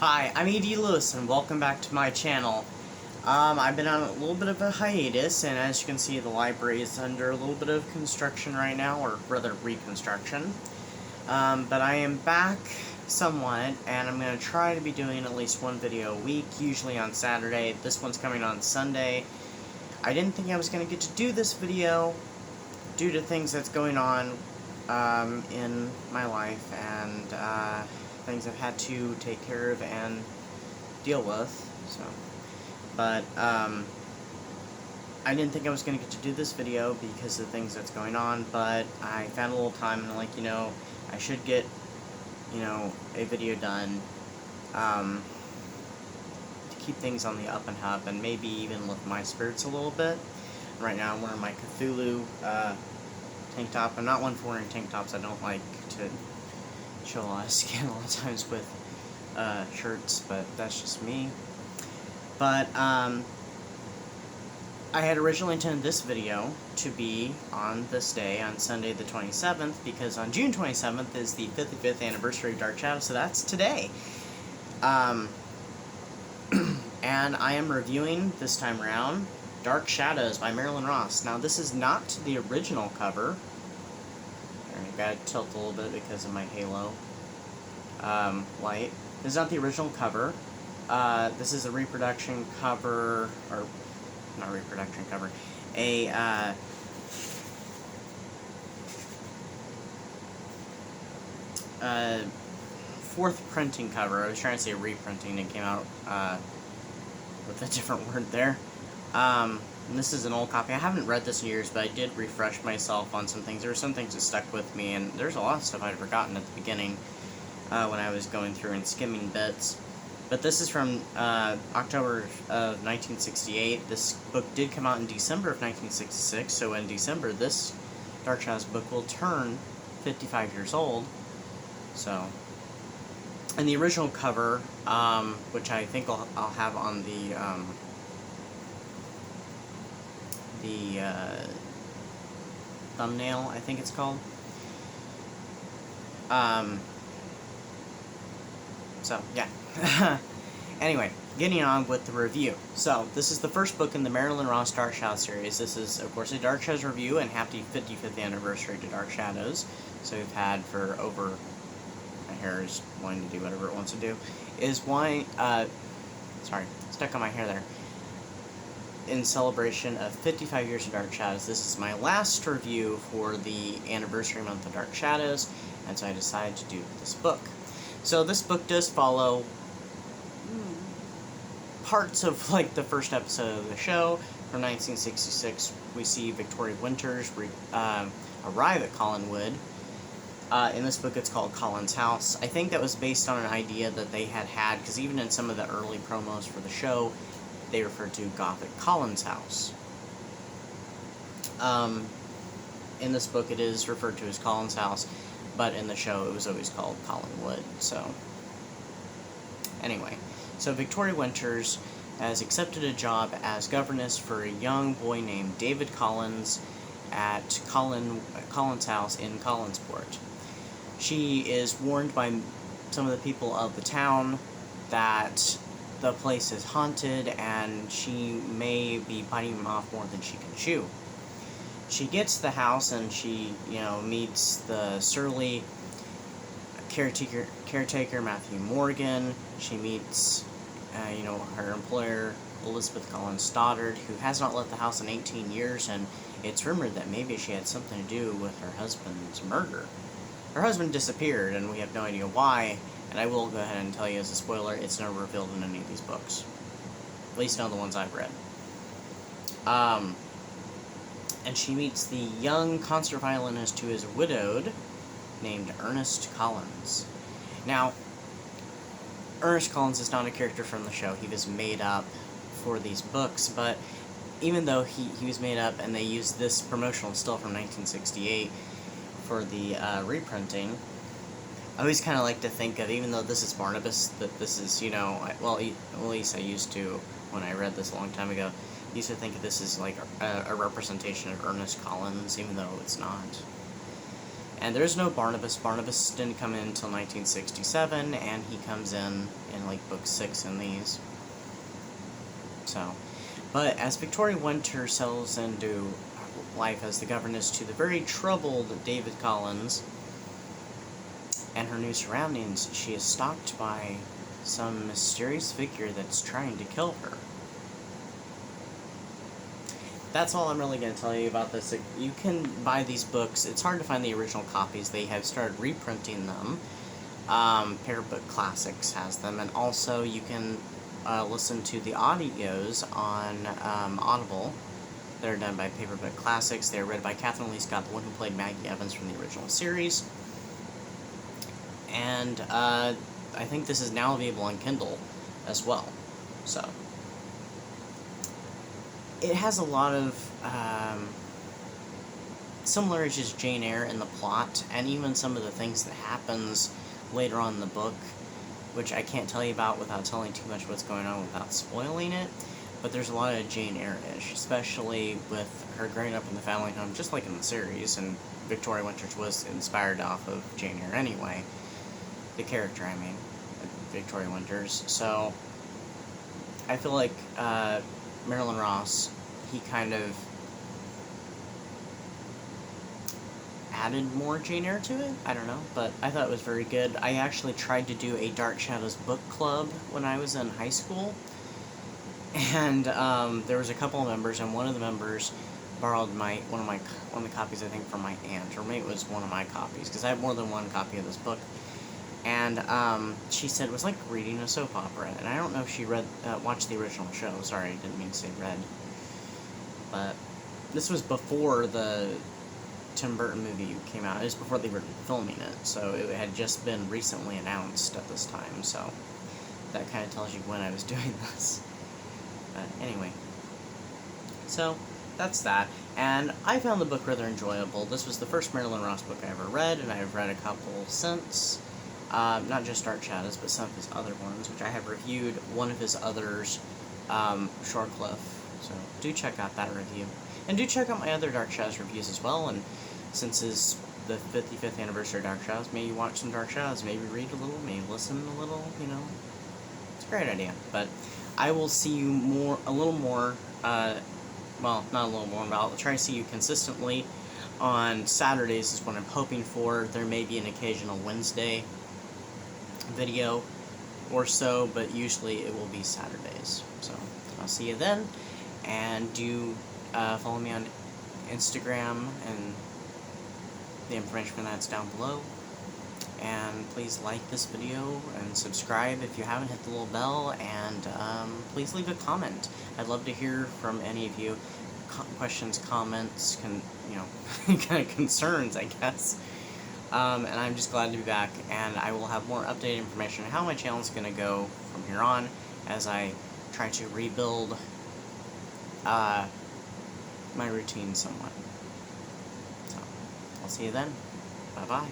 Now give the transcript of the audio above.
Hi, I'm E.D. Lewis, and welcome back to my channel. I've been on a little bit of a hiatus, and as you can see, the library is under a little bit of construction right now, or rather, reconstruction. But I am back somewhat, and I'm going to try to be doing at least one video a week, usually on Saturday. This one's coming on Sunday. I didn't think I was going to get to do this video due to things that's going on in my life, and things I've had to take care of and deal with, so, but, I didn't think I was going to get to do this video because of things that's going on, but I found a little time, and like, I should get, a video done, to keep things on the up and up, and maybe even lift my spirits a little bit. Right now I'm wearing my Cthulhu, tank top. I'm not one for wearing tank tops. I don't like to show a lot of skin a lot of times with shirts, but that's just me. But I had originally intended this video to be on this day, on Sunday the 27th, because on June 27th is the 55th anniversary of Dark Shadow, so that's today. And I am reviewing, this time around, Dark Shadows by Marilyn Ross. Now, this is not the original cover. I gotta tilt a little bit because of my halo light. This is not the original cover. This is a reproduction cover, or not reproduction cover, a fourth printing cover. I was trying to say reprinting, it came out with a different word there. And this is an old copy. I haven't read this in years, but I did refresh myself on some things. There were some things that stuck with me, and there's a lot of stuff I'd forgotten at the beginning when I was going through and skimming bits. But this is from October of 1968. This book did come out in December of 1966, so in December, this Dark Shadows book will turn 55 years old. So, and the original cover, which I think I'll have on the thumbnail, I think it's called. So, yeah. Anyway, getting on with the review. So, this is the first book in the Marilyn Ross Dark Shadows series. This is, of course, a Dark Shadows review, and happy 55th anniversary to Dark Shadows. So we've had for over, my hair is wanting to do whatever it wants to do, is why, sorry, stuck on my hair there. In celebration of 55 years of Dark Shadows, this is my last review for the anniversary month of Dark Shadows, and so I decided to do this book. So this book does follow parts of, like, the first episode of the show. From 1966, we see Victoria Winters arrive at Collinwood. In this book, it's called Colin's House. I think that was based on an idea that they had, because even in some of the early promos for the show, they referred to Gothic Colin's house. In this book, it is referred to as Colin's house, but in the show, it was always called Collinwood, so. Anyway, so Victoria Winters has accepted a job as governess for a young boy named David Collins at Colin's house in Collinsport. She is warned by some of the people of the town that the place is haunted, and she may be biting him off more than she can chew. She gets to the house, and she, meets the surly caretaker Matthew Morgan. She meets, her employer, Elizabeth Collins Stoddard, who has not left the house in 18 years, and it's rumored that maybe she had something to do with her husband's murder. Her husband disappeared, and we have no idea why. And I will go ahead and tell you as a spoiler, it's never revealed in any of these books. At least none of the ones I've read. And she meets the young concert violinist who is widowed, named Ernest Collins. Now, Ernest Collins is not a character from the show. He was made up for these books, but even though he was made up and they used this promotional still from 1968 for the reprinting, I always kind of like to think of, even though this is Barnabas, that this is, well, at least I used to, when I read this a long time ago, I used to think of this as like a representation of Ernest Collins, even though it's not. And there's no Barnabas. Barnabas didn't come in until 1967, and he comes in like book 6 in these. So, but as Victoria Winter settles into life as the governess to the very troubled David Collins and her new surroundings, she is stalked by some mysterious figure that's trying to kill her. That's all I'm really going to tell you about this. You can buy these books. It's hard to find the original copies. They have started reprinting them. Paperbook Classics has them, and also you can listen to the audios on Audible that are done by Paperbook Classics. They're read by Catherine Lee Scott, the one who played Maggie Evans from the original series. And I think this is now available on Kindle as well. So it has a lot of similarities to Jane Eyre in the plot, and even some of the things that happens later on in the book, which I can't tell you about without telling too much what's going on without spoiling it. But there's a lot of Jane Eyre-ish, especially with her growing up in the family home, just like in the series, and Victoria Winters was inspired off of Jane Eyre anyway. The character, I mean, Victoria Winters. So I feel like Marilyn Ross, he kind of added more Jane Eyre to it. I don't know, but I thought it was very good. I actually tried to do a Dark Shadows book club when I was in high school, and there was a couple of members, and one of the members borrowed one of the copies, I think, from my aunt, or maybe it was one of my copies, because I have more than one copy of this book. And she said it was like reading a soap opera, and I don't know if she watched the original show. Sorry, I didn't mean to say read. But this was before the Tim Burton movie came out. It was before they were filming it, so it had just been recently announced at this time. So that kind of tells you when I was doing this. But anyway, so that's that. And I found the book rather enjoyable. This was the first Marilyn Ross book I ever read, and I've read a couple since. Not just Dark Shadows, but some of his other ones, which I have reviewed one of his others, Shorecliff. So do check out that review. And do check out my other Dark Shadows reviews as well. And since it's the 55th anniversary of Dark Shadows, maybe watch some Dark Shadows, maybe read a little, maybe listen a little, you know. It's a great idea. But I will see you a little more, well, not a little more, but I'll try to see you consistently on Saturdays is what I'm hoping for. There may be an occasional Wednesday video or so, but usually it will be Saturdays. So I'll see you then, and do follow me on Instagram, and the information for that's down below. And please like this video and subscribe if you haven't. Hit the little bell, and please leave a comment. I'd love to hear from any of you. Questions, comments, kind of concerns, I guess. And I'm just glad to be back, and I will have more updated information on how my channel is going to go from here on as I try to rebuild my routine somewhat. So, I'll see you then. Bye-bye.